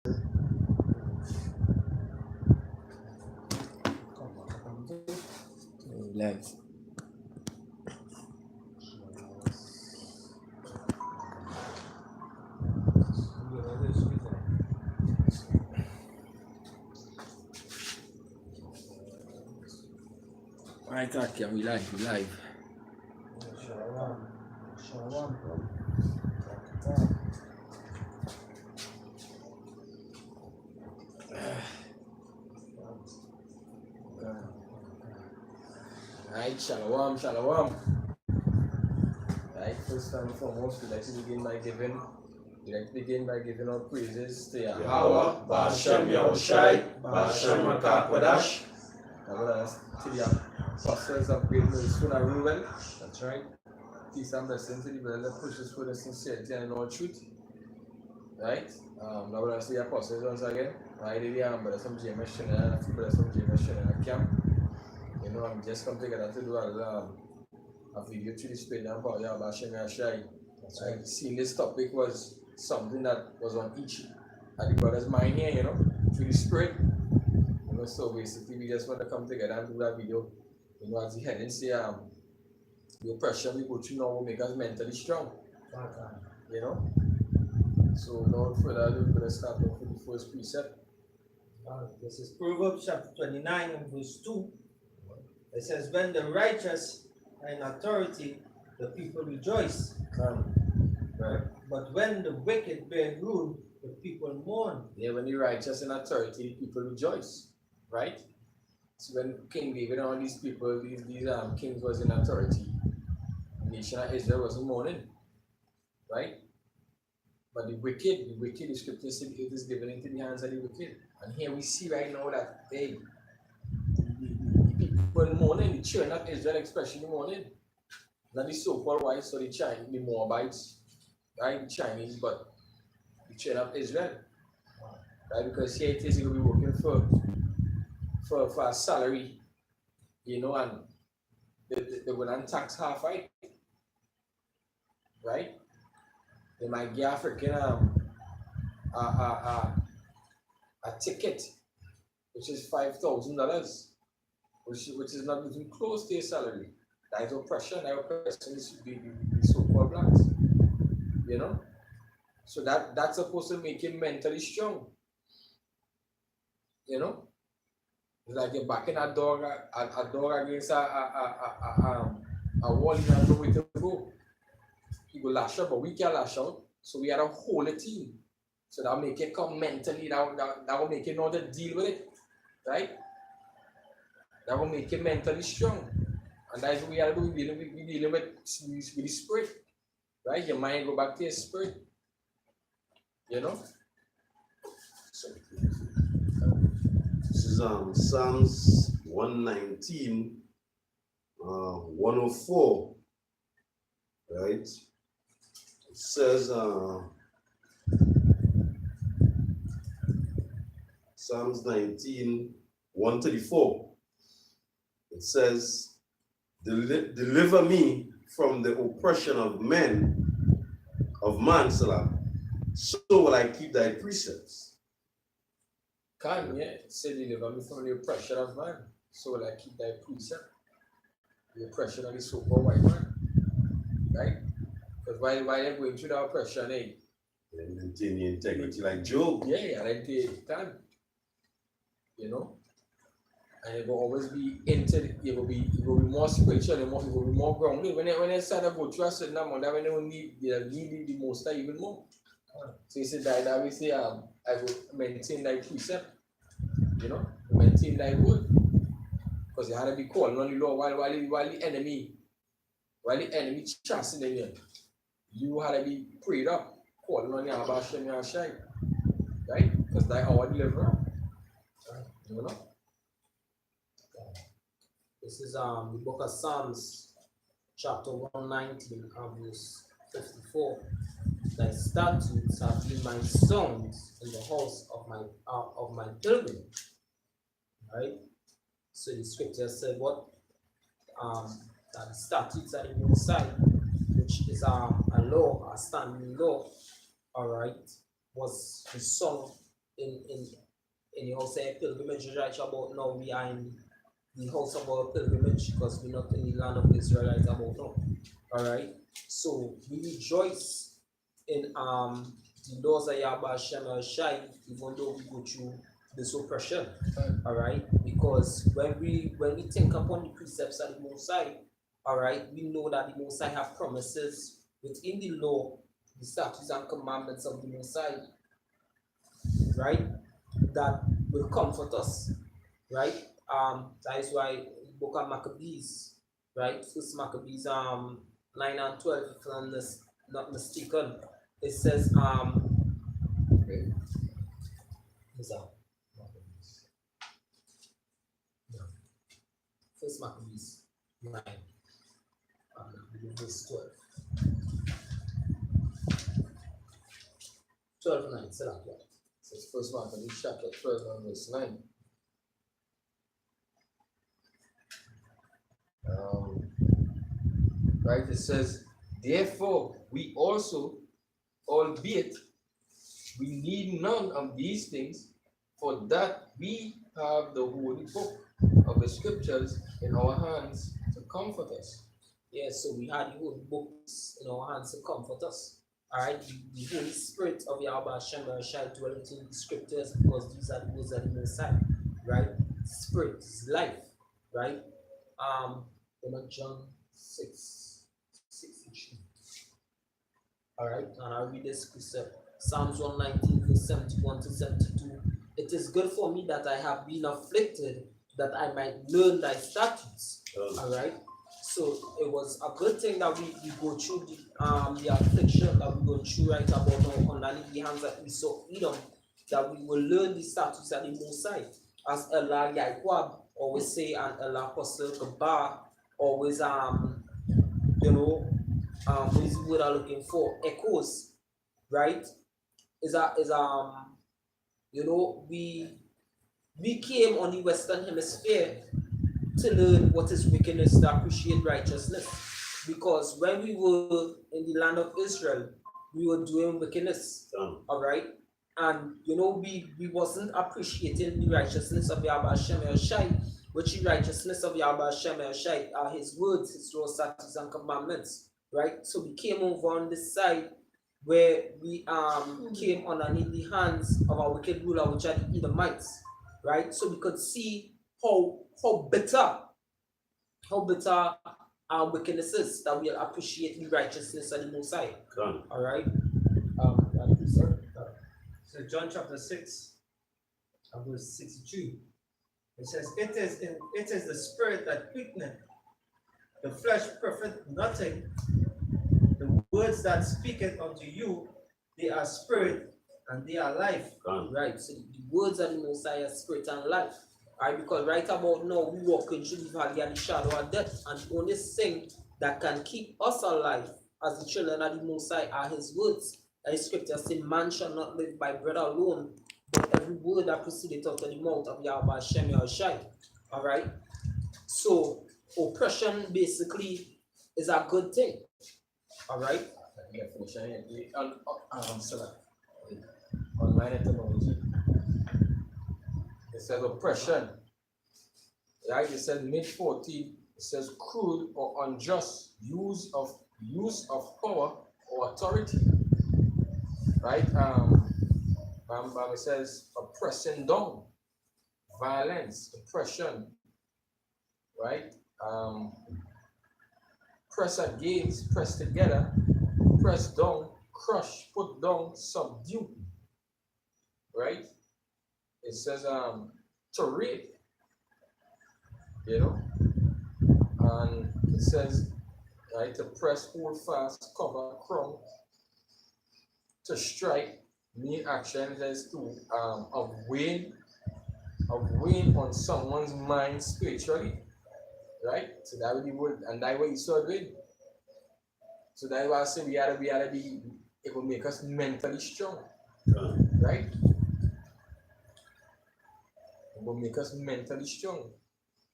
Live. Right, okay, we live. Shalom. Right, shalom. Right, first and foremost, we'd like to begin by giving our praises to Yahweh, Ba'ashem Yahushai, Ba'ashem HaKadosh. To the apostles of Great Millstone and Reuben. That's right. Peace and blessing to the brother that pushes for the sincerity and in all truth. Right? Now we'll see the apostles once again. Right, but some James Shannon and a few brothers from James Shannon camp. You know, I'm just come together to do a video to display the power of Ba'ashem Yahushai. That's right. Seeing this topic was something that was on each of the brothers' mind here, you know, through the spirit. You know, so basically we just want to come together and do that video. You know, as the heading say, the oppression we go through now will make us mentally strong. You know? So without further ado, we're going to start off with the first precept. This is Proverbs chapter 29 and verse 2. It says, when the righteous are in authority, the people rejoice. Right. But when the wicked bear rule, the people mourn. Yeah, when the righteous in authority, people rejoice. Right? So when King David and all these people, these kings was in authority, the nation of Israel was mourning. Right? But the wicked, the scripture said it is given into the hands of the wicked. And here we see right now that the people mourning, the children of Israel especially mourning. Not the so-called whites or the Chinese, the Moabites, right? The Chinese, but the children of Israel. Right? Because here it is, you're going to be working for a salary, you know, and they will not tax half, right? Right? They might give African a ticket, which is $5,000, which is not even close to your salary. That is oppression. That oppression is the so-called blacks. You know? So that's supposed to make him mentally strong. You know? It's like you're backing a dog against a wall, you have nowhere to go. He will lash out, but we can lash out. So we are a whole team. So that will make it come mentally, that will make it know to deal with it. Right? That will make it mentally strong. And that's what we are doing. We're dealing with the spirit. Right? Your mind go back to your spirit. You know? So, this is Psalms 119, 104. Right? It says, Psalms 19, 134. It says, deliver me from the oppression of man, so will I keep thy precepts. Can, yeah. It said, deliver me from the oppression of man, so will I keep thy precept. The oppression of the so-called white man. Right? Because while they're going through the oppression, They maintain the integrity like Job. Yeah, and they can. You know? And it will always be it will be more spiritual, it will be more grounded. When they start to go through a certain amount, that when they will need the most even more. So he said that we say I will maintain thy precept, you know, maintain thy word. Because you had to be calling on the Lord while the enemy chancing in you. You had to be prayed up, calling on Yahweh Hashem Yahushai. Right? Because thy our deliverer. You know? This is the book of Psalms, chapter 119, verse 54. Thy statutes have been my songs in the house of my pilgrimage. Right? So the scripture said what? That the statutes are in your sight, which is a law, a standing law, all right, was the song in your house a pilgrimage right about now we are in the house of our pilgrimage because we're not in the land of Israel right about now. Alright. So we rejoice in the laws of Yahweh Hashem El Shai, even though we go through this oppression. Alright, because when we think upon the precepts of the Most High, alright, we know that the Most High have promises within the law, the statutes and commandments of the Most High, right, that will comfort us, right? That is why the book of Maccabees, right, First Maccabees 9 and 12, if I'm not mistaken, it says is that First Maccabees 9 verse 12. 12:9, say that one. Says First Maccabees chapter 12 and verse 9. Right, it says, therefore we also, albeit we need none of these things, for that we have the holy book of the scriptures in our hands to comfort us. Yes, so we had the holy books in our hands to comfort us. Alright, the Holy Spirit of Yahweh Hashem El Shai dwell within the scriptures because these are the words of the Most High, right? Spirit is life, right? John 6:62. Alright, and I'll read this precept. Psalms 119, verse 71 to 72. It is good for me that I have been afflicted, that I might learn thy statutes. Alright. So it was a good thing that we go through the affliction that we go through right about now underneath the hands that we saw Edom, that we will learn the statutes of the Most High. As Ella Yaquab always say, and Ella Apostle Kabar always what is the word I'm looking for? Echoes, right? We came on the Western Hemisphere to learn what is wickedness, to appreciate righteousness. Because when we were in the land of Israel, we were doing wickedness. All right. And we wasn't appreciating the righteousness of Yahweh Hashem El Shai, which the righteousness of Yahweh Hashem El Shai are his words, his laws, statutes, and commandments. Right? So we came over on this side where we came underneath the hands of our wicked ruler, which are the Edomites. Right? So we could see how bitter our wickedness is, that we appreciate the righteousness of the Most High. All right. So John chapter 6, verse 62. It says, it is the spirit that quickeneth, the flesh profiteth nothing. The words that speaketh unto you, they are spirit and they are life. Right. So the words of the Most High are spirit and life. Right, because right about now we walk into the valley of the shadow of death, and the only thing that can keep us alive as the children of the Most High are his words. And the scripture says, man shall not live by bread alone, but every word that proceedeth out of the mouth of Yahweh Hashem El Shai. Alright? So oppression basically is a good thing. Alright? Online etymology. It says oppression. Right? It says mid-14. It says crude or unjust use of power or authority. Right? It says oppressing down, violence, oppression. Right? Press against, press together, press down, crush, put down, subdue. Right? It says to rape, and it says, right, to press, hold fast, cover, crown, to strike, mean action is to of weighing on someone's mind spiritually, right? So that would be what, and that way you saw it. So that's why I say we gotta be, it will make us mentally strong, right? It will make us mentally strong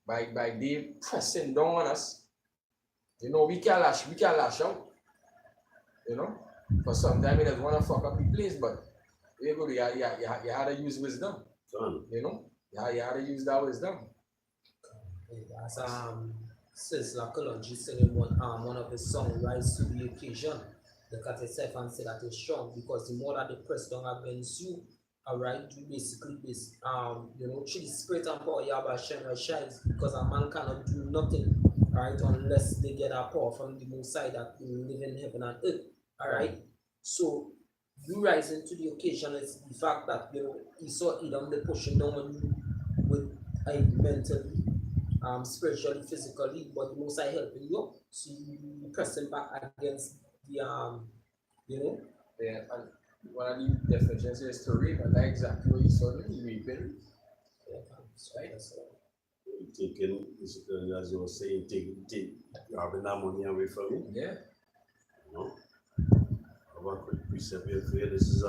by they pressing down on us. We can lash out. For sometimes it doesn't want to fuck up the place, but You go, you had to use wisdom, Done. you know? You had to use that wisdom. As Sizzla Kalonji singing one of his songs, Rise to the Occasion. Look at yourself and say that you're strong because the more that they press down against you, alright, you basically through the spirit and power Yahweh Hashem shines because a man cannot do nothing, alright, unless they get that power from the most side that will live in heaven and earth. Alright. So you rising to the occasion is the fact that you saw Edom they pushing down on you with mentally, spiritually, physically, but the most I helping you up. So you pressing back against the Yeah, and one of the definitions is to reap, and that's exactly what you saw me reaping. Right? Taking, as you were saying, grabbing that money away from you. Yeah. You know? I have a quick precept here for you. This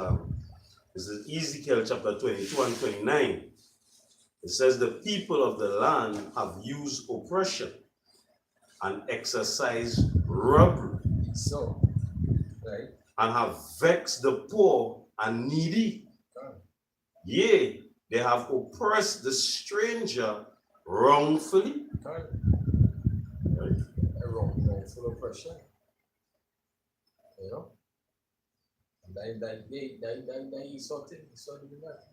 is Ezekiel chapter 22 and 29. It says the people of the land have used oppression and exercised robbery So, right? and have vexed the poor and needy. Done. Yea, they have oppressed the stranger wrongfully. Done. Right? A wrongful oppression. You know? And that you saw it, you saw it in that.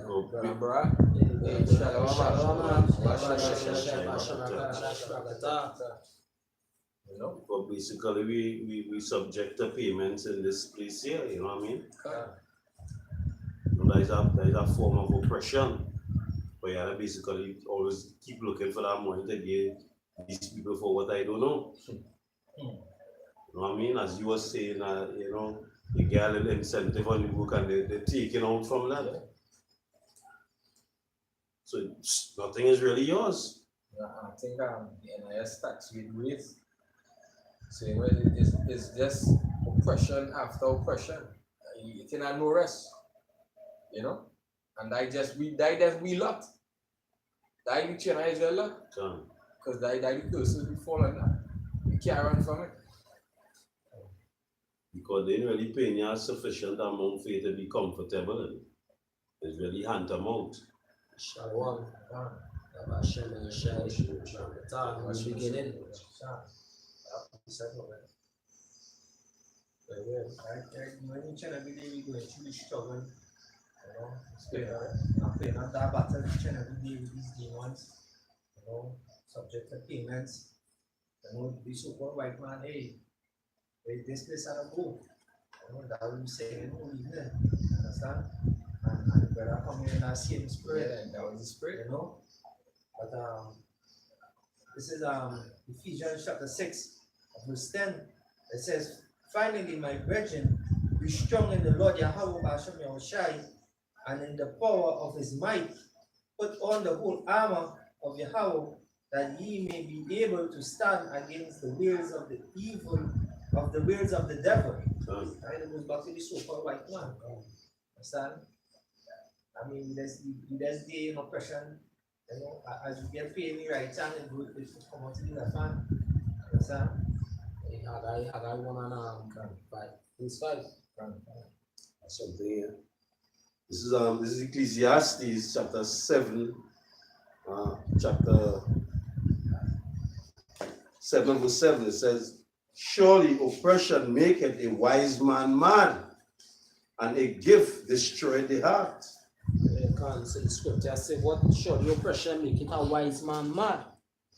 Oh, Brother, you know? But basically, we subject to payments in this place here, you know what I mean? That is a form of oppression. But yeah, basically always keep looking for that money to give these people for what I don't know. You know what I mean? As you were saying, you get a little incentive on the book and they're taking out from that. So nothing is really yours. Yeah, I think the NIS tax rate raise. So it's just oppression after oppression. It ain't no rest. You know? And we lot. That the China is a lot. Because that the person we fall under. We can't run from it. Because they ain't really paying you a sufficient amount for you to be comfortable. And it's really hand them out. Shalom. Hashem and Hashem. The beginning. When each and every day we go through the struggle, I'm playing on that battle each and every day with these demons, subject to payments. The so-called white man, hey, this place I don't go. That will be saying, oh, evening. Understand? And the brother coming in that same spirit. Yeah, that was the spirit. But this is Ephesians chapter 6, verse 10. It says, finally, my brethren, be strong in the Lord Yahweh Hashem Yahushai, and in the power of his might. Put on the whole armor of Yahweh, that ye may be able to stand against the wills of the evil, of the wills of the devil. Right? It goes back to the so-called white man. Understand? I mean, there's the oppression, as you get paid in the right hand, it will come out to the left hand. Understand? I want verse 5. Something here. This is Ecclesiastes chapter 7, chapter 7 verse 7. It says, surely oppression maketh a wise man mad, and a gift destroyed the heart. So the scripture say what? Surely oppression maketh a wise man mad.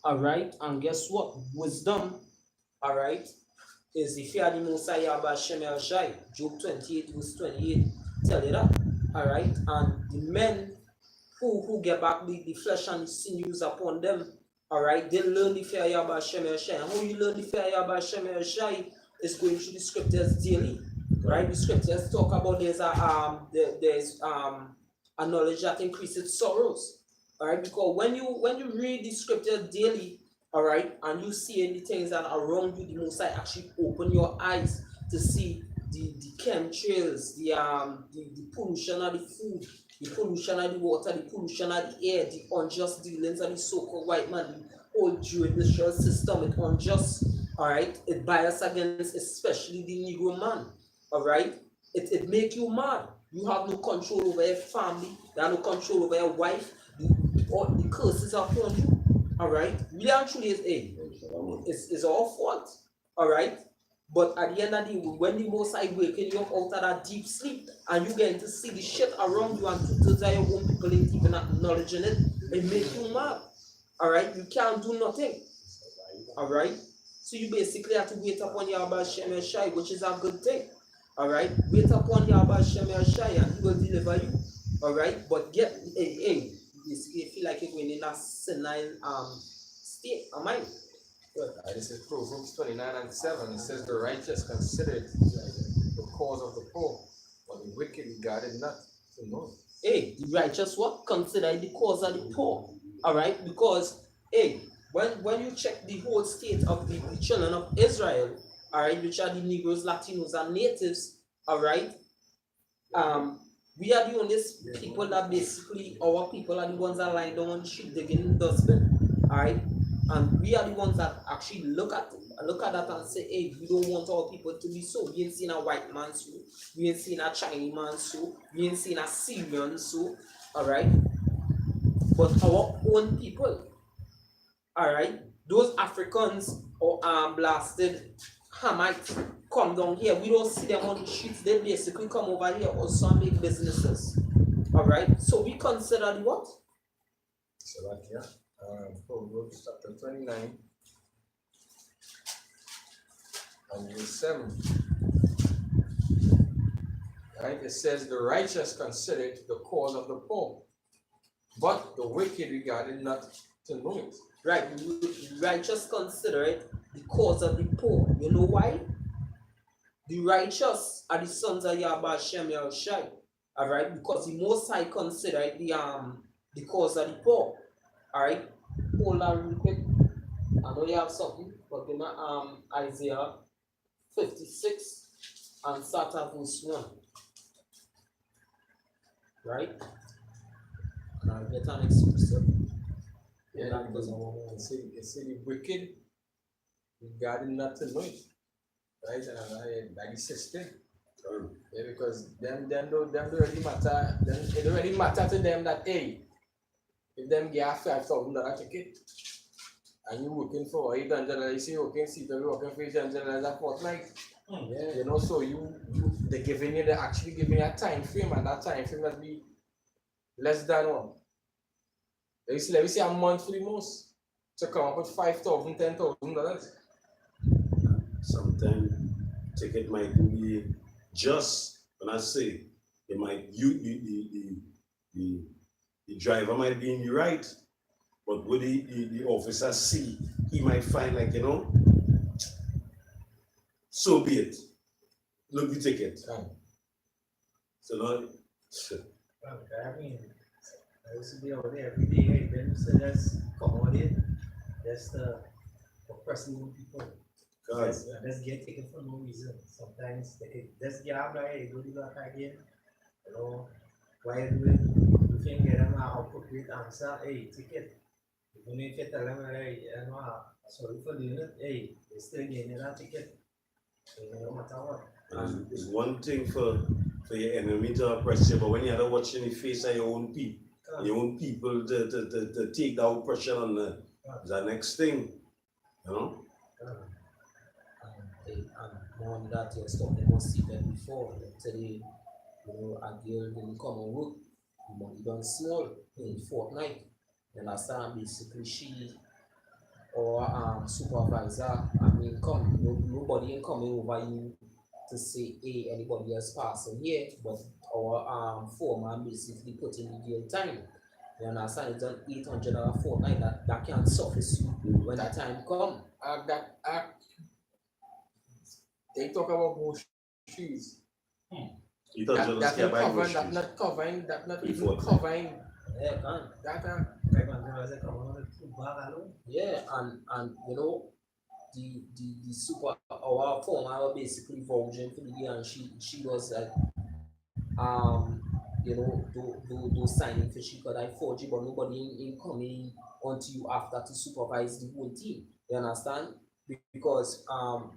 Alright, and guess what? Wisdom, alright, is the fear of the Most High Yahweh Hashem Yahushai. Job 28 verse 28 tell you that. Alright, and the men who get back the flesh and sinews upon them, alright, they learn the fear of Yahweh Hashem Yahushai. And how you learn the fear of Yahweh Hashem Yahushai is going through the scriptures daily. Right? The scriptures talk about there's a knowledge that increases sorrows. Alright, because when you read the scripture daily, alright, and you see any things that are around you, the Most High actually open your eyes to see the chemtrails, the pollution of the food, the pollution of the water, the pollution of the air, the unjust dealings of the so-called white man, the whole Jew-industrial system, it's unjust, alright, it bias against especially the Negro man, alright. it make you mad. You have no control over your family, you have no control over your wife, all the curses are upon you. Alright? Really and truly it's our fault. Alright? But at the end of the day, when the most High waking you up out of that deep sleep and you getting to see the shit around you and to tell your own people ain't even acknowledging it, it makes you mad. Alright? You can't do nothing. Alright? So you basically have to wait upon Yahweh Hashem Shai, which is a good thing. Alright? Wait upon Yahweh Hashem Shai and he will deliver you. Alright? But you basically feel like you're going in a senile state. Am I? This is Proverbs 29:7. It says, the righteous consider it the cause of the poor, but the wicked regarded not to know it. The righteous what? Consider the cause of the poor. Alright? Because, when you check the whole state of the children of Israel, alright, which are the Negroes, Latinos, and natives, alright, we are the only people that basically, our people are the ones that lie down on the street digging dustbin, alright, and we are the ones that actually look at that and say, hey, we don't want our people to be so. We ain't seen a white man so, we ain't seen a Chinese man so, we ain't seen a Syrian so, alright, but our own people, alright, those Africans or blasted Hamites come down here. We don't see them on the streets. They basically come over here also and make businesses. Alright, so we consider the what? So like here, Proverbs chapter 29 and verse 7. Right? It says, the righteous consider it the cause of the poor, but the wicked regarded not to know it. Right, the righteous consider it the cause of the poor. You know why? The righteous are the sons of Yahweh Hashem Yahushai. Alright, because the Most High consider it the cause of the poor. Alright, hold on real quick. I know you have something, but give me Isaiah 56 and start at verse 1. Right? And I'll get an exclusive. Yeah, because it say the wicked regarding not to know it. Right? And like the system. Yeah, because them don't really matter. It don't really matter to them that, hey, if them get $5,000 ticket and you working for $800, you say you working working for $800 a fortnight. Yeah. You know, so they're actually giving you a time frame, and that time frame must be less than one. Let me say a month for the most to come up with $5,000, $10,000. Sometimes ticket might be just when I say it might the driver might be in the right, but would the officer see, he might find like, you know, so be it. Look the ticket. So now I mean, I used to be over there every day, hey, then so that's commodity, that's the oppressing people. Let's get taken for no reason. Sometimes they just get out like, hey, go do that again. You know, why do it? You can get them an appropriate answer, hey, ticket. Even if you tell them, hey, you know, sorry for doing it, hey, they still getting that ticket. So, no matter what. It's one thing for your enemy to oppress you, but when you have to watch in the face of your own people to take that oppression on the next thing, you know? And more than that, you was talking about Stephen before. Today, you know, a girl didn't come and work. The money done small in fortnight. You understand? Basically, she or supervisor, nobody ain't coming over you to say, hey, anybody else passing here, but our foreman basically put in the jail time. You understand? It's done $800 a fortnight. That can suffice you when that time come. They talk about bush trees. You thought you That was not bush covering, that not even Before. covering. Yeah, man. That Yeah, and you know, the super our former basically vouching for the year, and she was like, you know, do signing for she got like 4G, but nobody in coming onto you after to supervise the whole team. You understand? Because our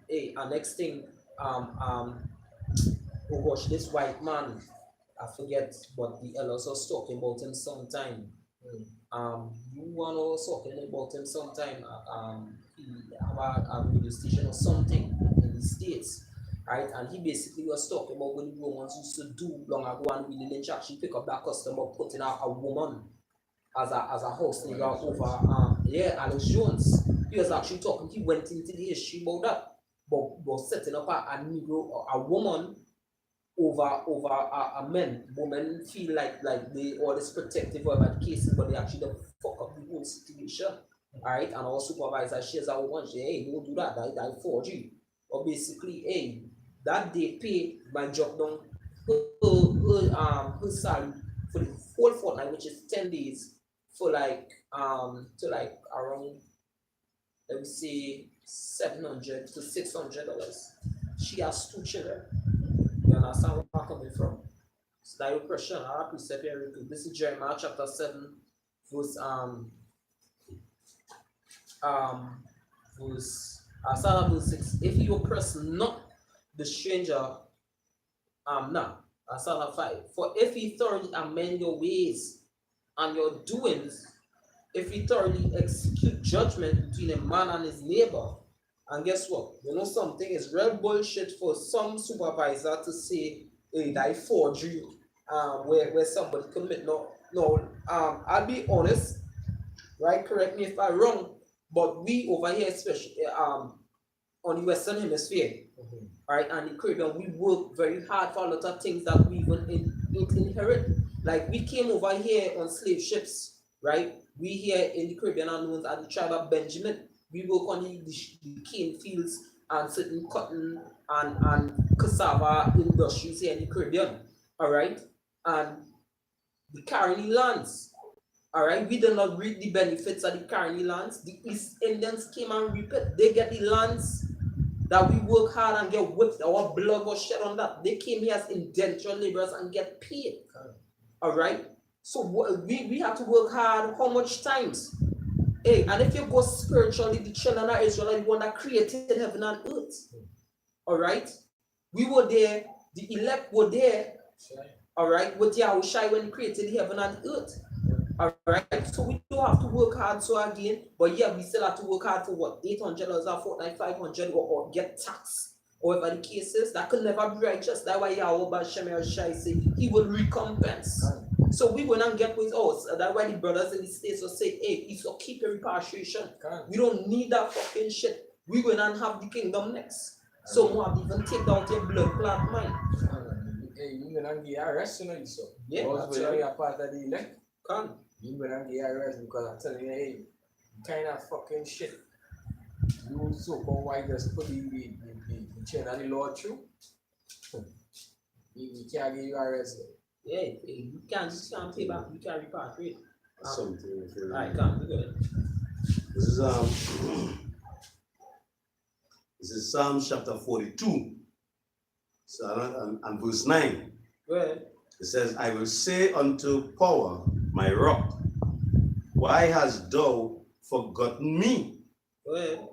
next thing, oh gosh, this white man, I forget what the elders was talking about him sometime. You one was talking about him sometime. He have a radio station or something in the States, right? And he basically was talking about what the Romans used to do long ago, and Willie Lynch actually pick up that customer, putting out a woman as a host nigga over Alex Jones. He was actually talking, he went into the history about that. But setting up a Negro or a woman over a man. Women feel like they all this protective over the cases, but they actually don't fuck up the whole situation. Alright, and our supervisor shares our one, hey, don't do that, that forge you. Or basically, hey, that they pay my job down her salary for the whole fortnight, which is 10 days, for like to like around, let me say, $700 to $600. She has 2 children. You understand where I'm coming from? So that your question, I precept here. This is Jeremiah chapter 7, verse verse 6. If you oppress not the stranger, I start at 5. For if ye thoroughly amend your ways and your doings, if you thoroughly execute judgment between a man and his neighbor, and guess what? You know something is real bullshit for some supervisor to say, hey, that forgery, where somebody commit no. I'll be honest, right? Correct me if I'm wrong, but we over here, especially on the Western Hemisphere, right, and the Caribbean, we work very hard for a lot of things that we even inherit. Like we came over here on slave ships, right? We here in the Caribbean are known as the tribe of Benjamin. We work on the cane fields and certain cotton and cassava industries here in the Caribbean, all right? And the Caroni lands, all right? We do not reap the benefits of the Caroni lands. The East Indians came and reap it. They get the lands that we work hard and get whipped. Our blood was shed on that. They came here as indentured laborers and get paid, all right? So we have to work hard how much times? Hey, and if you go spiritually, the children of Israel are the one that created heaven and earth. All right? We were there, the elect were there, all right, with Yahushua when he created heaven and earth. All right? So we don't have to work hard so again, but yeah, we still have to work hard for what? $800 a fortnight, $500 or get taxed. Or whatever the case is, that could never be righteous. That's why Yahweh Shai said he will recompense. So we will not get with us. That's why the brothers in the States will say, hey, it's a keep your repatriation. We don't need that fucking shit. We will not have the kingdom next. So we have to even take down your blood clot mind. Hey, you will not get arrested, you know, so. Yeah, that's right. You're part of the elect. Can. You will not get arrested because I'm telling you, hey, kind of fucking shit. You so-called white just put the chain of the Lord through. You can't get you arrested. Yeah, you can't pay back, you can't repatriate. Something. Alright, come, we good. This is Psalm chapter 42, and verse 9. Go ahead. It says, I will say unto power, my rock, why hast thou forgotten me? Go ahead.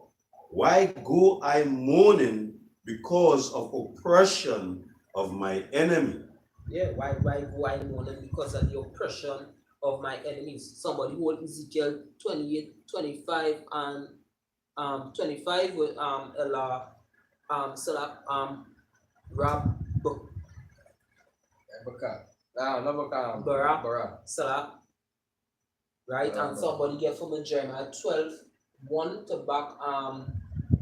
Why go I mourning because of oppression of my enemy? Yeah, why go I mourning because of the oppression of my enemies? Somebody hold Ezekiel 28, 25 and 25 with Bara Salah, right? And somebody get from Jeremiah 12, 1 to back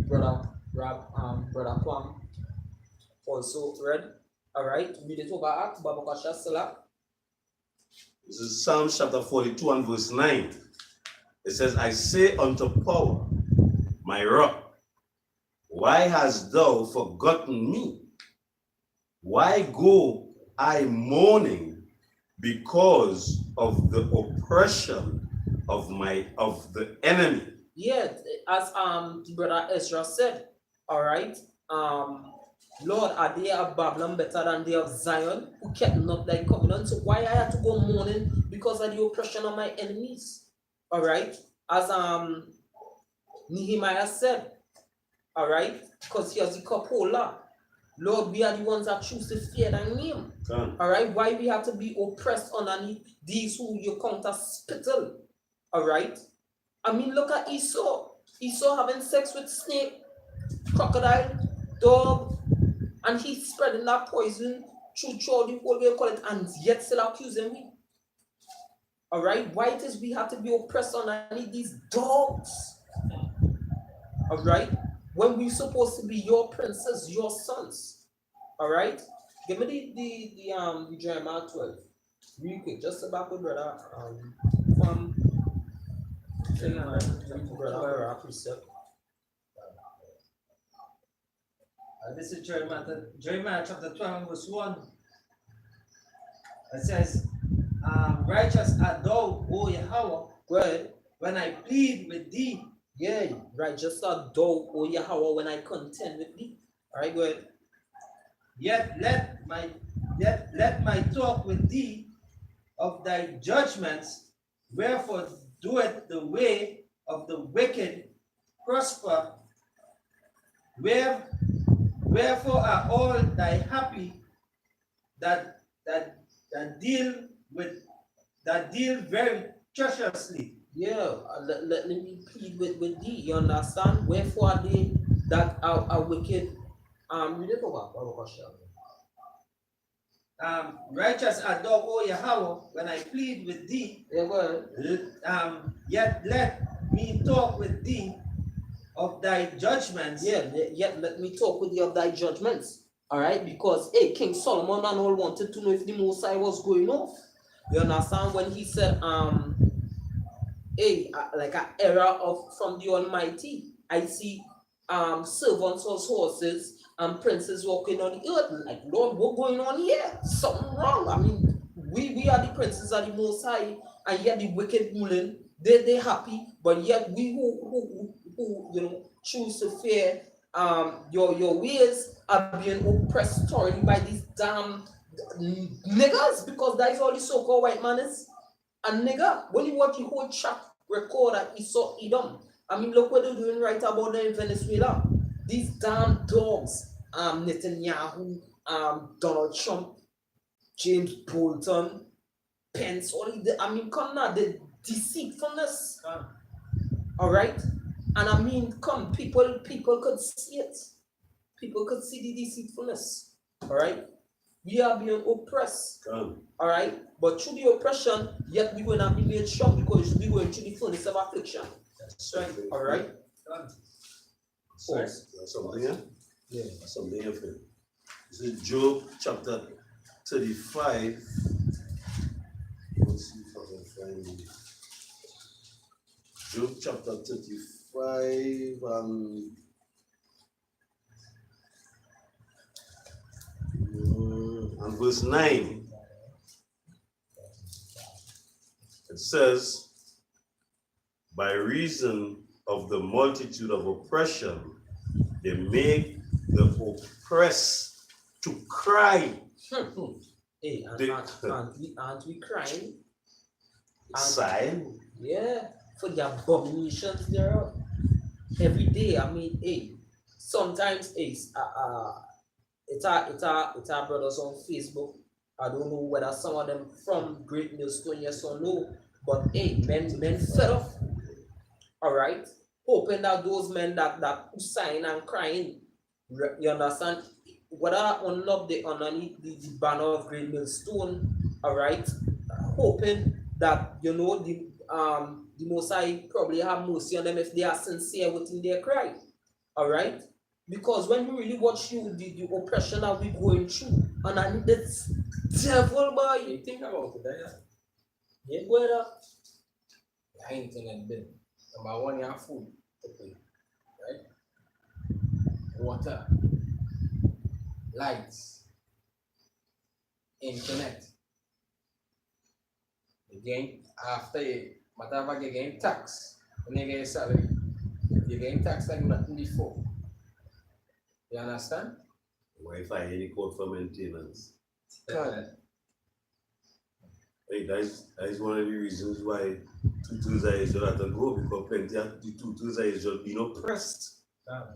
brother Kwam also read. All right, read it over at Babakasha Salah. This is Psalm chapter 42 and verse 9. It says, I say unto power, my rock, why hast thou forgotten me? Why go I mourning because of the oppression of the enemy? Yeah, as brother Ezra said, all right, Lord, are they of Babylon better than they of Zion, who kept not thy covenant? So why I have to go mourning because of the oppression of my enemies? All right, as Nehemiah said, all right, because he has the cup holder. Lord, we are the ones that choose to fear thy name. Come. All right, why we have to be oppressed underneath these who you count as spittle. All right, I mean, look at Esau. Esau having sex with snake, crocodile, dog, and he's spreading that poison through all the whole way call it, and yet still accusing me. All right, why it is we have to be oppressed underneath these dogs? All right, when we're supposed to be your princes, your sons. All right, give me the Jeremiah 12, real quick, just to back with brother from brother precept. This is Jeremiah chapter 12, verse 1. It says, righteous art thou, O Yahweh, Go ahead. when I plead with thee. Yeah, right. Just art thou, O Yahweh, when I contend with thee. All right, go ahead. Yet let my talk with thee of thy judgments, wherefore doeth the way of the wicked prosper, wherefore are all thy happy that deal very treacherously. Yeah, let me plead with thee. You understand? Wherefore are they that are wicked? Read it over. Righteous art thou, O Yahweh, when I plead with thee. Yeah, go ahead. Yet let me talk with thee of thy judgments. Yeah, yet let me talk with thee of thy judgments. All right, because hey, King Solomon and all wanted to know if the Most High was going off. You understand when he said, like an error from the Almighty. I see servants as horses and princes walking on the earth. Like, Lord, what's going on here? Something wrong. I mean, we are the princes of the Most High, and yet the wicked ruling, they happy, but yet we who choose to fear your ways are being oppressed thoroughly by these damn niggas, because that is all the so-called white man is. A nigga, when you watch the whole track record at Esau Edom, I mean, look what they're doing right about them in Venezuela. These damn dogs, Netanyahu, Donald Trump, James Bolton, Pence, all the, I mean, come now, the deceitfulness. All right? And I mean, come, people could see it. People could see the deceitfulness. All right? We are being oppressed. Come. All right? But through the oppression, yet we will not be made strong, because we going through the furnace of affliction. That's right. All right? Something here? Yeah. Something here for you. This is Job chapter 35. Let's see if I can find it. Job chapter 35 and verse 9. It says, by reason of the multitude of oppression, they make the oppressed to cry. Hey, aren't we crying? Sighing. Yeah, for the abominations thereof. Every day, I mean, hey, sometimes, hey, it's our brothers on Facebook. I don't know whether some of them from Great Millstone, yes or no, but hey, men fed up. All right, hoping that those men that sign and crying, you understand, whether underneath the banner of Great Millstone, all right, hoping that the Most High probably have mercy on them if they are sincere within their cry. All right, because when we really watch the oppression that we're going through, and I need this devil, boy. You think about it, Yeah, brother. I ain't thinking been. Number one, you have food to pay, right? Water, lights, internet. Again, after you, whatever you gain tax, when you get your salary, you gain tax like nothing before. You understand? Wi-Fi, any code for maintenance. Correct. Hey, that is one of the reasons why tutus are usually at the go, because plenty of the tutus are usually being oppressed.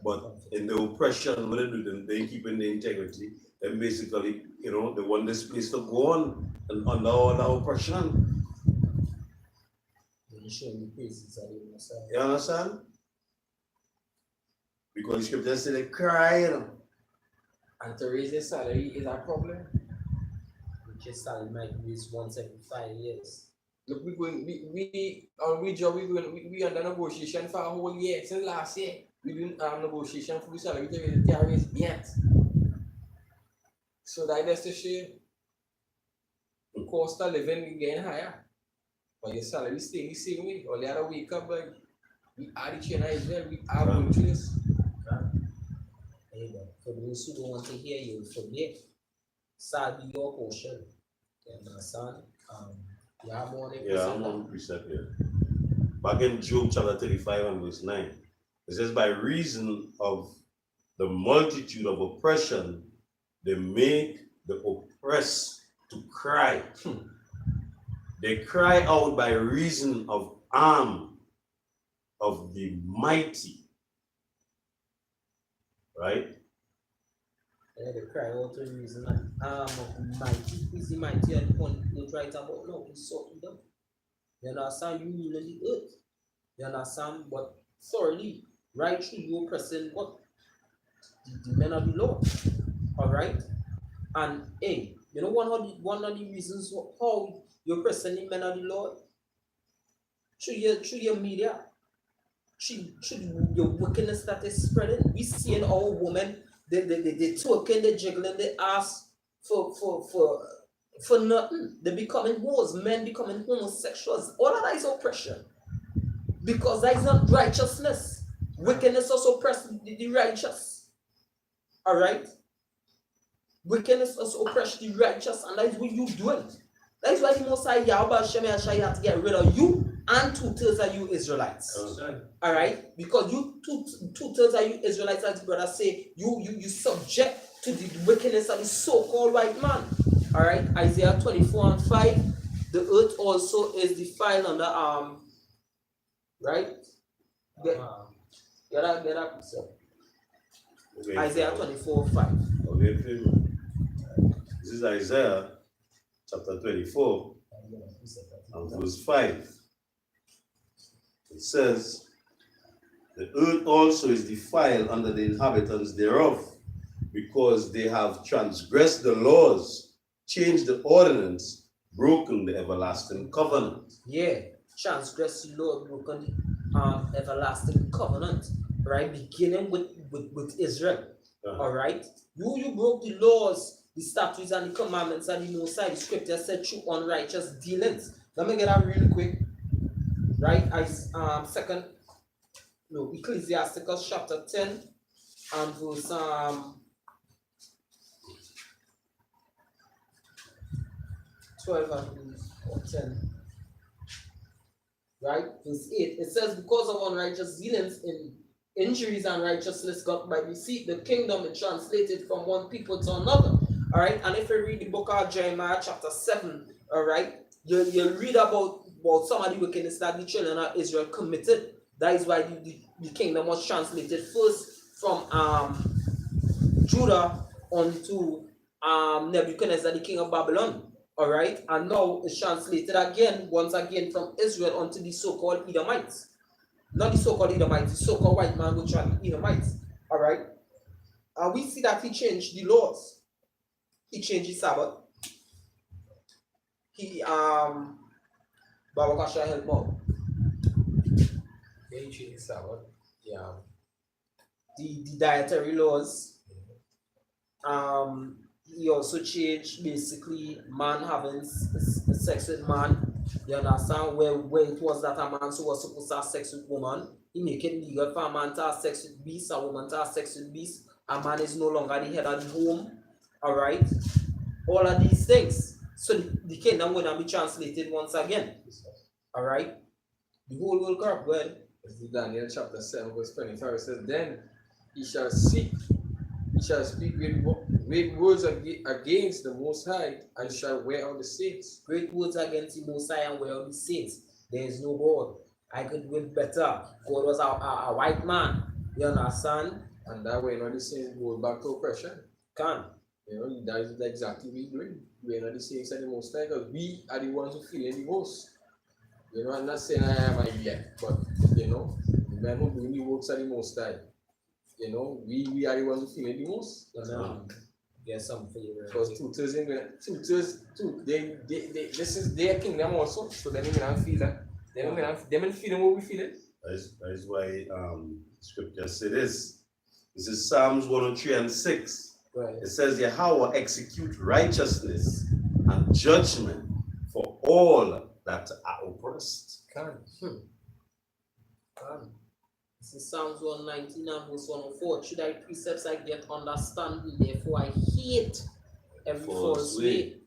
But in the oppression, what they do, they keeping the integrity. Then basically, they want this place to go on and under all the oppression. They show the praises of the Most High. You understand? Because the scripture say they cry, And to raise their salary is a problem. Which is salary might raise once every 5 years. Look, we on we job we under negotiation for a whole year since last year. We doing negotiation for the salary to raise the raise yet. So that's the shame. The cost of living getting higher, but your salary staying the same way. All you have to wake up like we are the China Israel. We are going through this. For those who don't want to hear you, forget. Sad be your portion. You understand? You have more than Yeah, I'm on precept here. Back in Job chapter 35 and verse 9, it says, by reason of the multitude of oppression, they make the oppressed to cry. They cry out by reason of arm of the mighty. Right? Yeah, they cry out the reason that arm of the mighty. Is the mighty and point they try to about no, he's sorting them. You understand? You rule on the earth. You understand? But thoroughly, right through you oppressing what? The men of the Lord. Alright? And hey, you know one of the reasons how you're oppressing the men of the Lord? Through your media. Through your wickedness that is spreading. We seeing our women, they twerking, they jiggling, they ask for nothing. They becoming whores, men becoming homosexuals. All of that is oppression. Because that is not righteousness. Wickedness also oppresses the righteous. Alright? Wickedness also oppresses the righteous, and that is what you doing. That is why the Most High Yahweh Shem Yahshai had to get rid of you and 2/3 of you Israelites. Alright? Because you 2/3 of you Israelites, as the brother say, you subject to the wickedness of the so-called white man. Alright? Isaiah 24 and 5. The earth also is defiled under right? Get up, sir. Okay. Isaiah 24 5. Okay, this is Isaiah chapter 24 and verse 5. It says, the earth also is defiled under the inhabitants thereof, because they have transgressed the laws, changed the ordinance, broken the everlasting covenant. Yeah, transgress the law, broken the everlasting covenant, right? Beginning with Israel. All right, you broke the laws, the statutes, and the commandments of the Most High. The scripture said through unrighteous dealings. Let me get that really quick. Right, Ecclesiasticus chapter 10 and verse 12 or 10. Right, verse 8. It says, because of unrighteous dealings in injuries and righteousness got by deceit, the kingdom is translated from one people to another. All right, and if you read the book of Jeremiah chapter 7, all right, you read about some of the wickedness that the children of Israel committed. That is why the kingdom was translated first from Judah onto Nebuchadnezzar, the king of Babylon. All right, and now it's translated again, once again, from Israel onto the so-called Edomites. Not the so-called Edomites, the so-called white man, which are the Edomites. All right, and we see that he changed the laws. He changed the Sabbath. He Baba Kasha help more. They changed the Sabbath. Yeah. The dietary laws. He also changed basically man having sex with man. You understand where it was that a man so was supposed to have sex with woman. He make it legal for a man to have sex with beast, a woman to have sex with beast. A man is no longer the head of the home. Alright? All of these things. So the kingdom will not be translated once again. Alright? The whole world corrupt. Go ahead. It's Daniel chapter 7 verse 25. It says, then he shall speak great words against the Most High, and shall wear out the saints. Great words against the Most High and wear out the saints. There is no God. I could do it better. God was a white man. You understand? And that way, the saying goes back to oppression. Can. That is exactly what we're doing. We're not the saying the most time because we are the ones who feel it the most. I'm not saying I am elect, but the men who doing the works are the most time. We are the ones who feel it the most. Get some favor. Because tutors, this is their kingdom also, so they don't even feel that. They don't feel what we feel it. That is why scripture says this. This is Psalms 103:6. Right. It says, Yahweh execute righteousness and judgment for all that are oppressed. This is Psalms 119 and verse 104. Should I precepts I get understanding, therefore I hate every false way.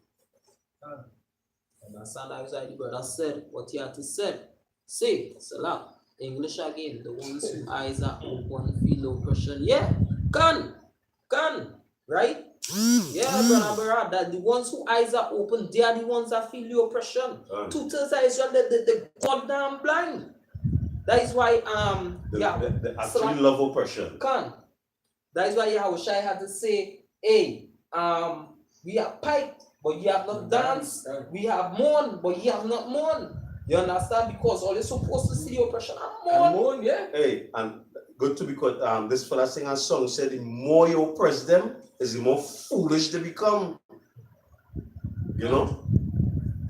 Understand that why the brother said what he had to say. Say, Salah. English again. The ones whose eyes are open feel oppression. Yeah, can. Right? Yeah, brother, that the ones whose eyes are open, they are the ones that feel the oppression. Two-thirds of Israel, the goddamn blind. That is why They actually love oppression. That is why Yahushua had to say, hey, we have piped, but you have not danced. We have mourned, but you have not mourned. You understand? Because all you're supposed to see the oppression and mourn, yeah. Hey, and good to because this fella sing a song said the more you oppress them, is the more foolish they become. The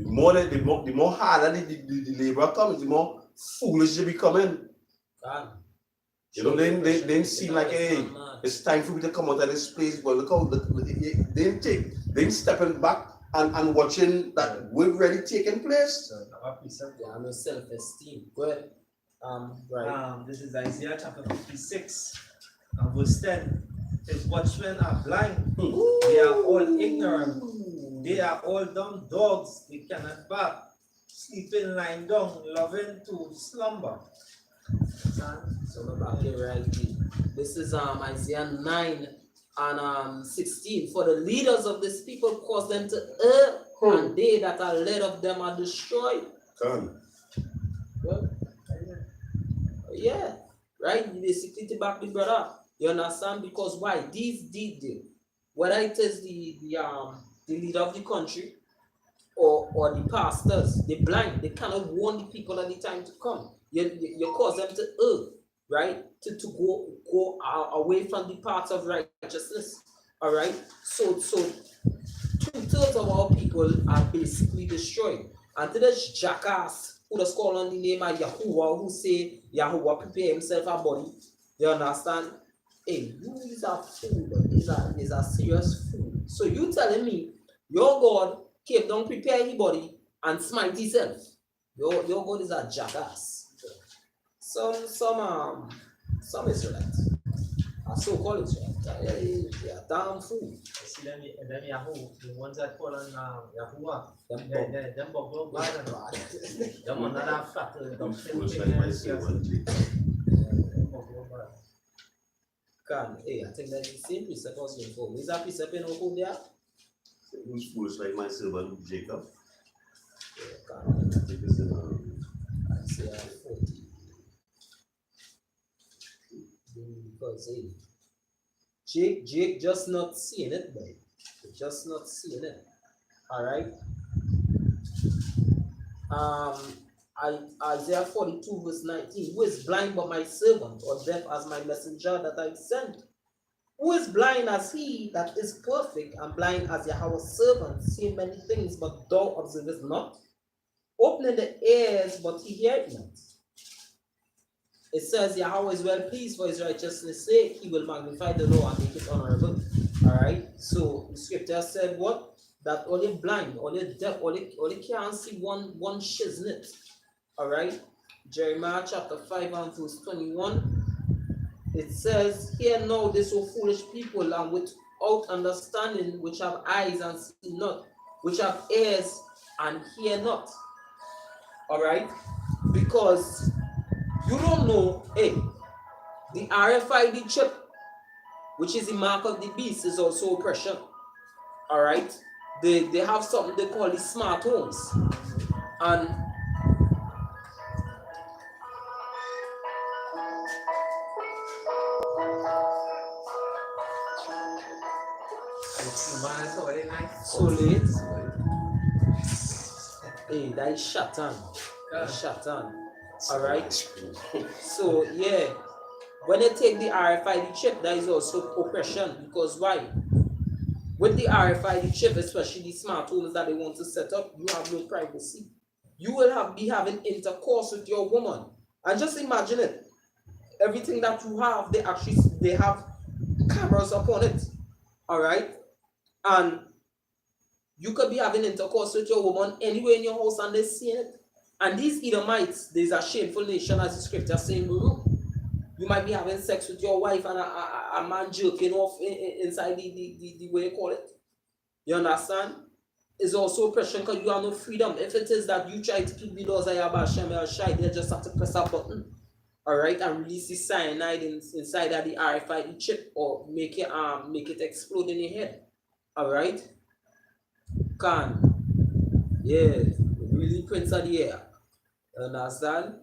more harder the labor comes, the more foolish they becoming. They didn't seem like, hey, it's time for me to come out of this place. But look how they didn't stepping back and watching that work really taking place. Yeah, no self-esteem. Go ahead. Right. This is Isaiah chapter 56, verse 10. His watchmen are blind. They are all ignorant. They are all dumb dogs. They cannot bark. Sleeping, lying down, loving to slumber. So we're back here right here. This is Isaiah 9 and 16. For the leaders of this people cause them to err, and they that are led of them are destroyed. Well, yeah, right. You basically to back the brother. You understand? Because why? These whether it is the leader of the country or the pastors, they're blind. They cannot warn the people at the time to come. You cause them to err, right? To go away from the path of righteousness. All right. So 2/3 of our people are basically destroyed. And to this jackass who does call on the name of Yahuwah, who say Yahuwah prepare himself a body. You understand? Hey, you is a fool. Is a serious fool. So you telling me your God came down, prepare his body and smite himself. Your God is a jackass. Some Israelites, a so-called Israelites, they are damn fool. See them Yahoo, the ones that call on Yahuwah, them bubble bad and bad. Them on that fat, them Foolish like myself. Hey, I think that's the same precept I was going for. Is that precept in Okodia? Who's foolish like myself and Jacob? Yeah, I think it's in Isaiah 40. Because hey, Jake just not seeing it, boy. Just not seeing it. Alright. Isaiah 42 verse 19. Who is blind but my servant, or deaf as my messenger that I sent? Who is blind as he that is perfect, and blind as Yahweh's servant, seeing many things, but thou observest not? Opening the ears, but he heareth not. It says Yahweh is well pleased for his righteousness' sake. He will magnify the law and make it honorable. Alright. So the scripture said what? That only blind, only deaf, only can't see one shiznit. Alright. Jeremiah chapter 5 and verse 21. It says, hear now this O foolish people, and without understanding, which have eyes and see not, which have ears and hear not. Alright? Because you don't know, hey, the RFID chip, which is the mark of the beast, is also oppression. Alright? They have something they call the smart homes. And so late. Hey, that is Shatan. That is Shatan. Alright. So yeah, when they take the RFID chip, that is also oppression. Because why? With the RFID chip, especially the smart homes that they want to set up, you have no privacy. You will be having intercourse with your woman. And just imagine it. Everything that you have, they have cameras upon it. Alright? And you could be having intercourse with your woman anywhere in your house and they're seeing it. And these Edomites, there's a shameful nation, as the scripture saying, you might be having sex with your wife and a man jerking off inside the way you call it. You understand? It's also oppression because you have no freedom. If it is that you try to keep the laws of Yabashem El Shai, they just have to press a button, alright, and release the cyanide inside of the RFID chip or make it explode in your head. Alright? Yeah, really Prince of the air. You understand?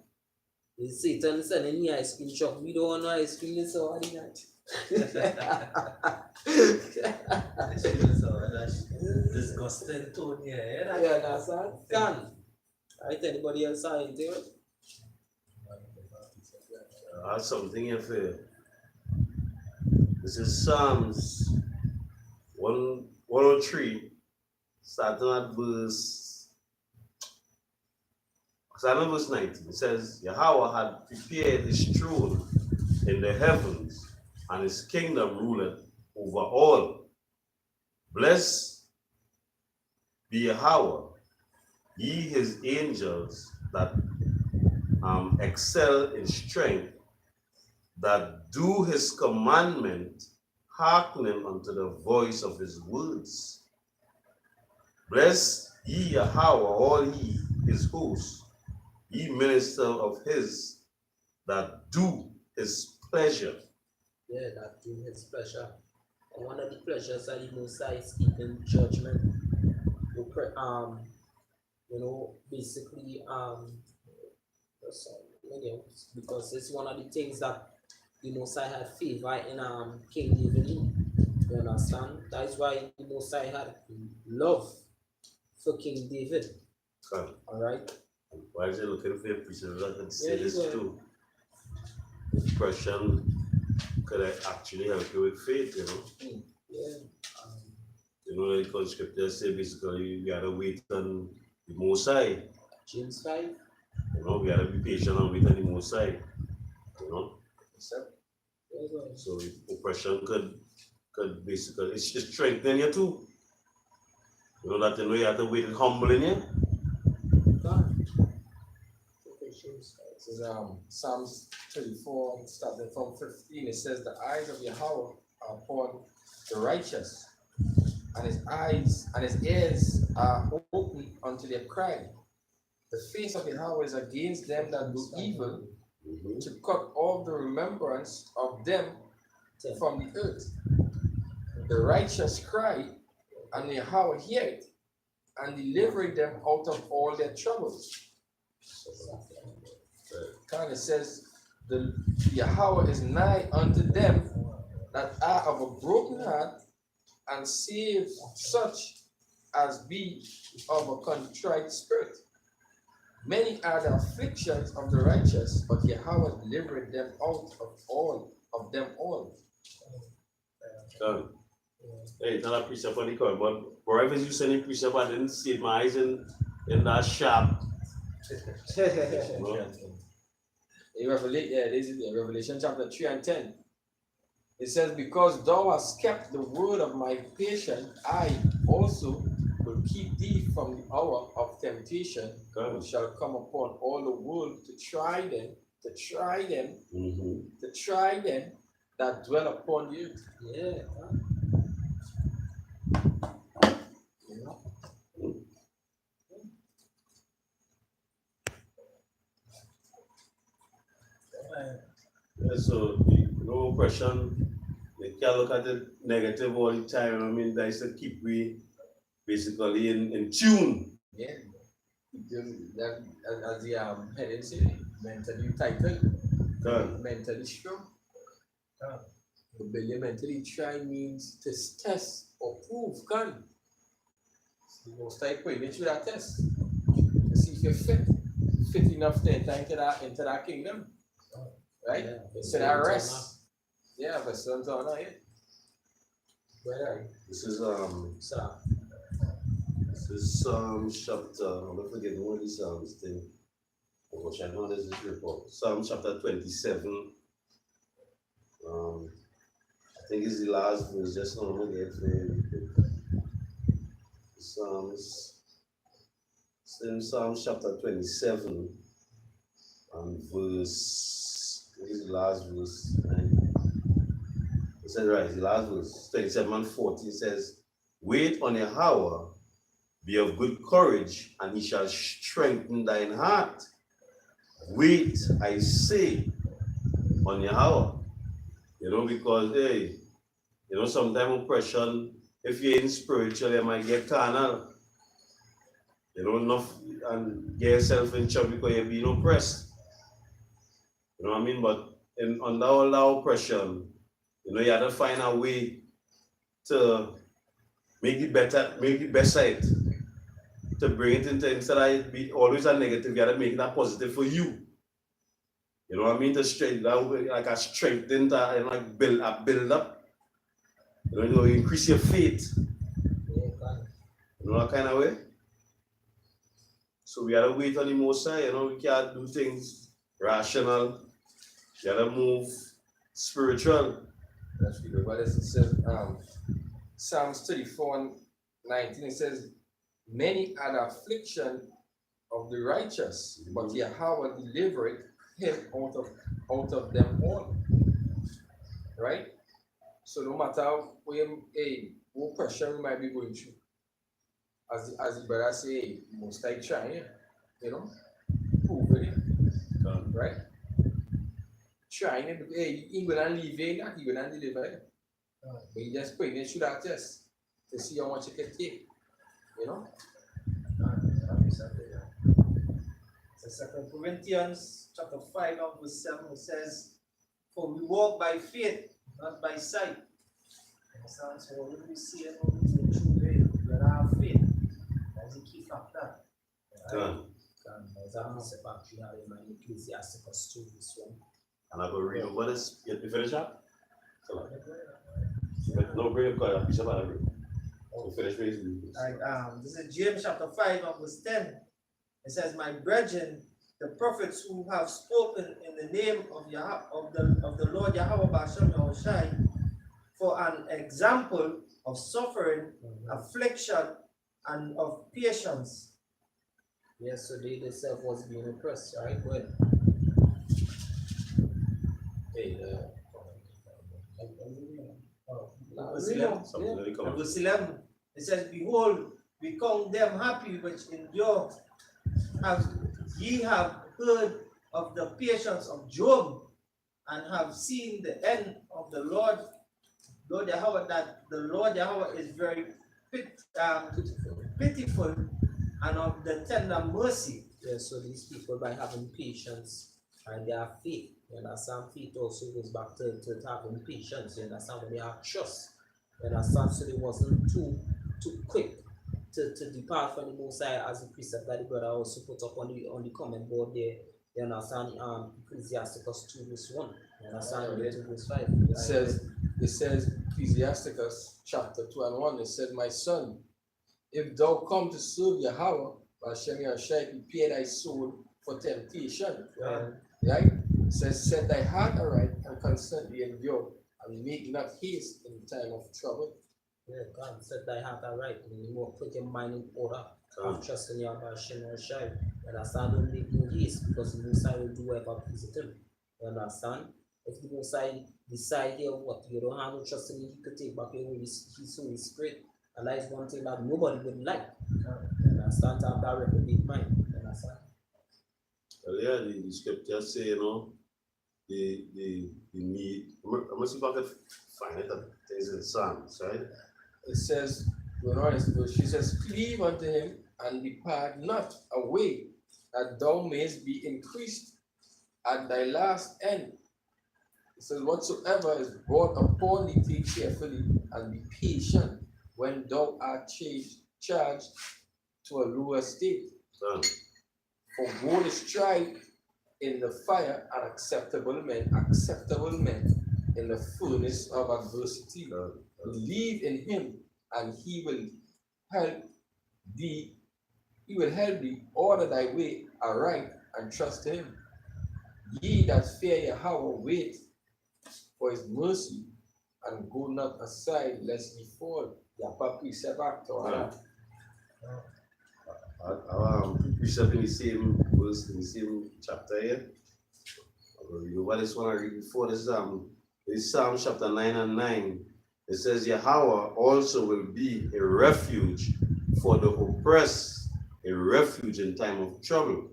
It's Satan selling me ice cream shop. We don't want no ice cream this already night. Disgusting tone here. You understand? Right, anybody else are into it? I have something here for you. This is Psalms 103, starting at verse 19. It says, Yahweh had prepared his throne in the heavens, and his kingdom ruleth over all. Blessed be Yahweh, ye his angels that excel in strength, that do his commandment, hearkening unto the voice of his words. Bless ye Yahweh, all ye his hosts, ye minister of his, that do his pleasure. Yeah, that do his pleasure. And one of the pleasures that the Most High is keeping judgment. Basically, because it's one of the things that the Most High had favor in King David. You understand? That is why the Most High had love for King David. Alright? Why is he looking for a preacher that can say Yeah, this you too? Oppression could actually help you with faith, you know? Yeah. Because scripture say basically you gotta wait on the Most High. James 5. We gotta be patient and wait on the Most High. So oppression could basically it's just strengthen you too. You you have to wait and humble in you. This is Psalms 34, starting from 15. It says, the eyes of Yahweh are upon the righteous, and his eyes and his ears are open unto their cry. The face of Yahweh is against them that do evil, to cut off the remembrance of them from the earth. The righteous cry, and Yahweh hear it, and delivering them out of all their troubles. It says, the Yahweh is nigh unto them that are of a broken heart, and save such as be of a contrite spirit. Many are the afflictions of the righteous, but Yahweh delivered them out of them all. Hey, it's not a precept on the coin, but wherever you send a precept, I didn't see my eyes in that shop. Revelation chapter 3 and 10. It says, because thou hast kept the word of my patience, I also will keep thee from the hour of temptation, which shall come upon all the world to try them that dwell upon the earth. Yeah. So oppression, you can't look at it negative all the time. I mean, that is to keep we basically in tune. Yeah. As the heading said, mentally tightened, mentally strong. To be mentally try means to test or prove, The Most High putting you through that test to see if you're fit enough to enter into that kingdom, right? Yeah, So that rest. Yeah, but son's on now, yeah. Where This is so Psalms chapter, I'm not forgetting what this Psalms thing. Which I know this is report. Psalm chapter 27. I think it's the last verse, just now I'm gonna get very quick. Psalms chapter 27 and verse, what is the last verse? It says, right, the last verse, 27 and 40 says, wait on Yahweh, be of good courage, and he shall strengthen thine heart. Wait, I say, on Yahweh. You know, because, hey, you know, sometimes oppression, if you're in spiritual, you might get carnal. You know, enough and get yourself in trouble because you're being oppressed. You know what I mean? But under all that oppression, you know, you have to find a way to make it better, make it best side. To bring it into, instead of it be always a negative, you have to make it a positive for you. You know what I mean? To strengthen that way, like a strengthen that and like build up. You know, increase your faith. yeah, You know that kind of way? So we gotta wait on the Most High, you know, we can't do things rational. You gotta move spiritual. That's really good. But it says, Psalms 34 and 19, it says, many are the affliction of the righteous, but Yahweh delivered him out of them all. Right? So no matter what pressure we might be going through, as the brother say, most like trying, you know, proving it, right? Trying it, because you ain't gonna leave it, not you gonna deliver it. But you just putting it through that test to see how much you can take, you know? So 2 Corinthians chapter 5 and verse 7, it says, for we walk by faith, not by sight. So when we see it, we true way, we have faith. That's the key factor. There's a concept actually in my Ecclesiasticus 2, this one. And I go read over this. You finish that? So, no, bring a piece of it. So finish reading. This is James chapter 5 and verse 10. It says, my brethren, the prophets who have spoken in the name of the Lord Yahweh B'Hashem Yahushai, for an example of suffering, affliction, and of patience. Yes, so they themselves was being oppressed, right? Well, Verse 11, it says, behold, we count them happy which endure. Ye have heard of the patience of Job, and have seen the end of the Lord Yahweh, that the Lord Yahweh is very pitiful and of the tender mercy. yeah, so these people, by having patience and their faith, you understand, faith also goes back to having patience, you understand, when they have trust, you understand, so they wasn't too quick to depart from the Most High, as the precept that the brother also put up on the comment board there, you understand, Ecclesiasticus 2 verse 1, you understand, 2 verse 5. It says Ecclesiasticus chapter 2 and 1, it said, my son, if thou come to serve Yahweh, Hashem Yahushai, prepare thy soul for temptation. Right? It says, set thy heart aright and constantly endure, and make not haste in time of trouble. Yeah, God, set thy heart aright, and you more put your mind in order, and trust in Yahweh Hashem Yahushai. You understand? Don't make no haste, because the Most High will do whatever pleases him. You understand? If the Most High decide here what you don't have no trust in him, he could take back your his Holy Spirit. And that is one thing that nobody would like. You understand? To have that reprobate mind. You understand? Well, yeah, the scriptures say, you know, the need. I'm gonna see if I can find it. It's in Psalms, right? It says, she says, cleave unto him and depart not away, that thou mayest be increased at thy last end. It says, whatsoever is brought upon thee, take carefully and be patient when thou art charged to a lower state. Son. For gold is tried in the fire, and acceptable men in the furnace of adversity. Believe in him, and he will help thee. He will help thee order thy way aright, and trust him. Ye that fear Yahweh, wait for his mercy, and go not aside lest ye fall. Yapa precept act or Precept in the same verse, in the same chapter here. I'll read over this one I read before. This is Psalm chapter 9 and 9. It says, Yahweh also will be a refuge for the oppressed, a refuge in time of trouble.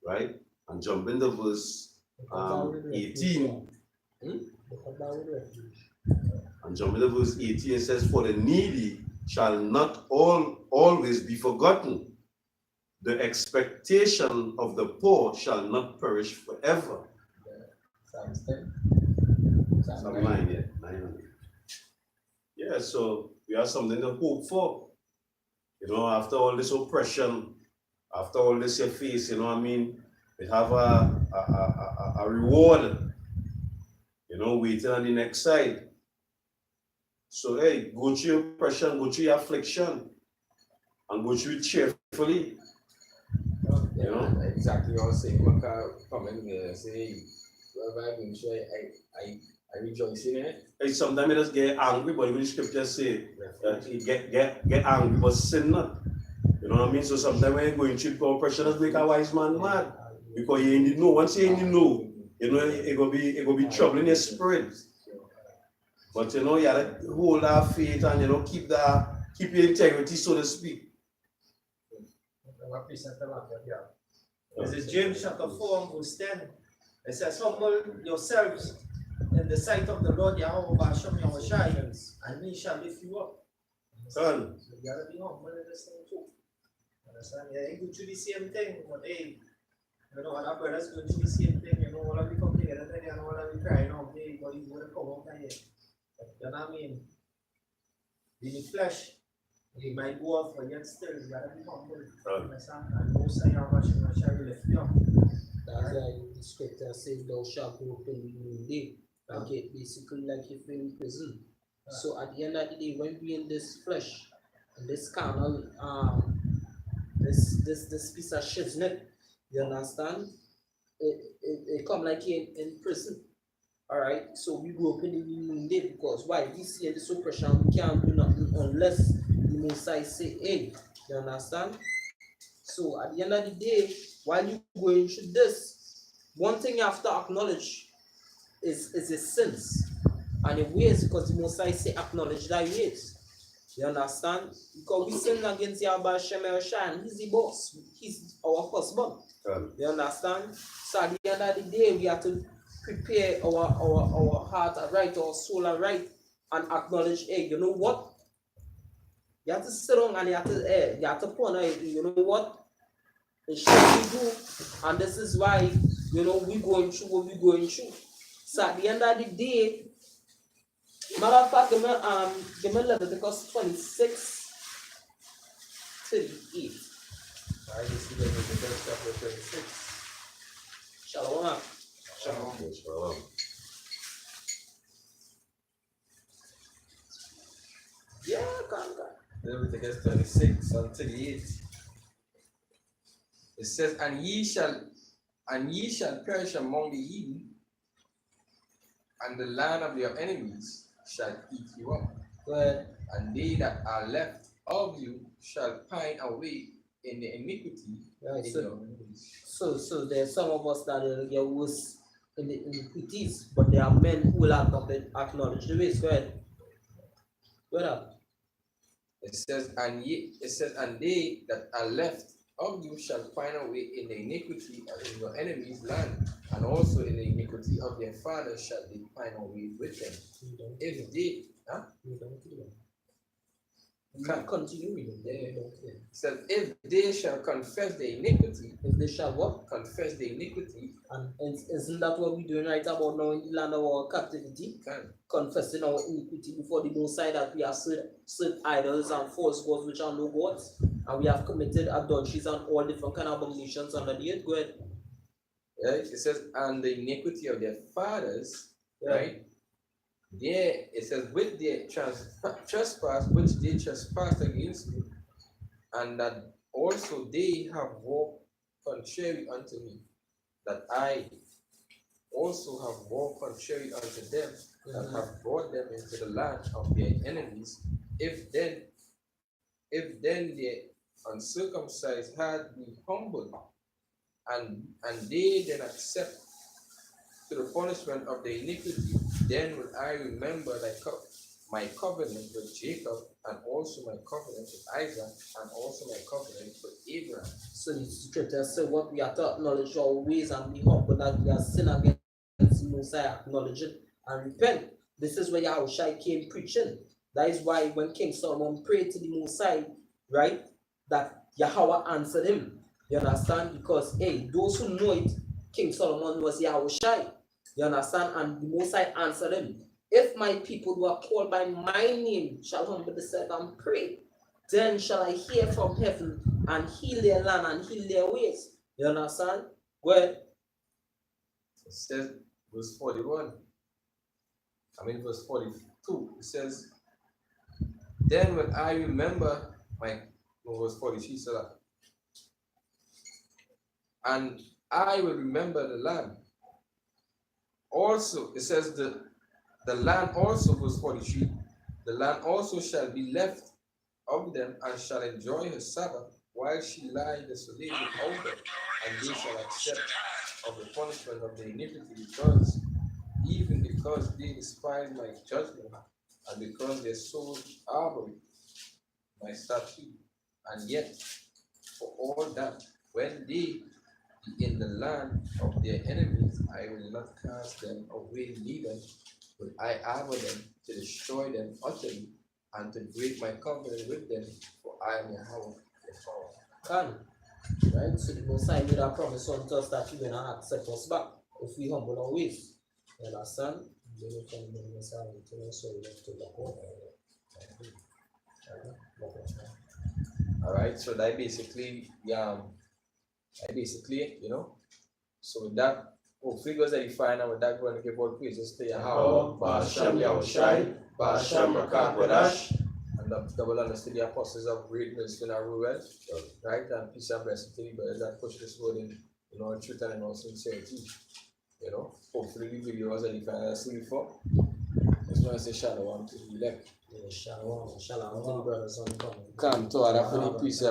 Right? And jump into verse 18. And jump into verse 18, it says, For the needy shall not always be forgotten. The expectation of the poor shall not perish forever. Psalms 10. Psalm 9, yeah. 9. Yeah, so we have something to hope for. You know, after all this oppression, after all this you face, you know what I mean? We have a reward, you know, waiting on the next side. So, hey, go through your oppression, go through your affliction, and go through it cheerfully. You know, exactly what I was saying. Come in there and say, hey, whatever I've been sure I rejoice in it. Hey, sometimes you just get angry, but even the scriptures say you get angry, but sin not. You know what I mean? So sometimes when you're going through oppression, just make a wise man mad. Because you ain't know. Once you ain't know, you know, it gonna be trouble in your spirit. But you know, you have to hold that faith and you know keep your integrity, so to speak. This is James chapter 4, verse 10. It says, Humble yourselves in the sight of the Lord Yahweh Bashem Yahushai, and he shall lift you up. Son. So you gotta be humble in this thing too. Understand? Yeah, you go through the same thing, but hey, you know, other brothers go through the same thing, you know, all of you come together and you know, all of you crying out, hey, but he's gonna come out here. You know what I mean? In the flesh, he might go off, but yet still, you gotta be humble. Understand? And most of your machine shall lift you up. That's why the scripture says, Thou shalt go open the noonday. Like it basically like if you're in prison. So at the end of the day, when we in this flesh, and this carnal, this piece of shiznit, you understand? It come like in prison. Alright, so we go open the noonday because why? We see this oppression, we can't do nothing unless the Messiah say, hey, you understand? So at the end of the day, while you going through this, one thing you have to acknowledge is his sins and the ways, because the Messiah say acknowledge thy ways. You understand? Because we sin against Yahweh Shem and he's the boss, he's our husband. You understand? So at the end of the day, we have to prepare our heart right, our soul right, and acknowledge, hey, you know what? You have to sit down and you have to ponder, you know what? It should we do, and this is why, you know, we going through what we going through. So at the end of the day, matter of fact, give me Leviticus 26, 38. Alright, this is Leviticus chapter 26. Shalom. Shalom. Yes, shalom. Yeah, come. Leviticus 26 and 38. It says, and ye shall perish among the heathen, and the land of your enemies shall eat you up. Good. And they that are left of you shall pine away in the iniquity Right, in so- your enemies. So there's some of us that will get worse in the iniquities, but there are men who will acknowledge the ways. Go ahead. Go ahead. It says, and they that are left of you shall pine away in the iniquity in your enemies' land, and also in the iniquity of their fathers shall they pine away with them. If they, Continue reading. Yeah. Okay. It says, if they shall confess their iniquity, If they shall what? confess their iniquity, And isn't that what we're doing right about now in the land of our captivity? can Confessing our iniquity before the Most High, that we have served idols and false gods which are no gods, and we have committed adulteries and all different kind of abominations under the earth. Go ahead. right? It says, and the iniquity of their fathers, Yeah. right? There it says, with their trespass which they trespassed against me, and that also they have walked contrary unto me, that I also have walked contrary unto them, that have brought them into the land of their enemies. If then the uncircumcised had been humbled, and they then accept to the punishment of the iniquity, then will I remember my covenant with Jacob, and also my covenant with Isaac, and also my covenant with Abraham. So the scripture says what we are to acknowledge our ways and be humble, that we are sin against the Most High, acknowledge it and repent. This is where Yahushua came preaching. That is why when King Solomon prayed to the Most High, right, that Yahweh answered him. You understand? Because hey, those who know it, King Solomon was Yahushua. You understand? And the Most High answered him. If my people who are called by my name shall humble themselves and pray, then shall I hear from heaven and heal their land and heal their ways. You understand? Go ahead. It says, verse 41. Verse 42. It says, then will I remember verse 43, so that, and I will remember the land. Also, it says the land also, verse 43, the land also shall be left of them, and shall enjoy her Sabbath, while she lie desolate without them, and they shall accept of the punishment of the iniquity, because they despise my judgment, and because their souls arbor my statute. And yet, for all that, when they be in the land of their enemies, I will not cast them away, neither will I arbor them to destroy them utterly, and to break my covenant with them, for I am Yahweh, their power. Right? So the Most High made a promise unto us that He will not accept us back if we humble our ways. You understand? Alright, so that basically, so with that, figures that you find out with that, going to give all praises to Yahweh, Ba'ashem Yahushai, Ba'ashem Rakak Wadash, and the double understood the apostles of greatness in our rural, right? And peace and blessing to you, brothers that push this word in all truth and in all sincerity. Hopefully the video was any kind of sleep for. I just want to say shalom to the elect. Shalom to the brothers on the comment. Come to our peace.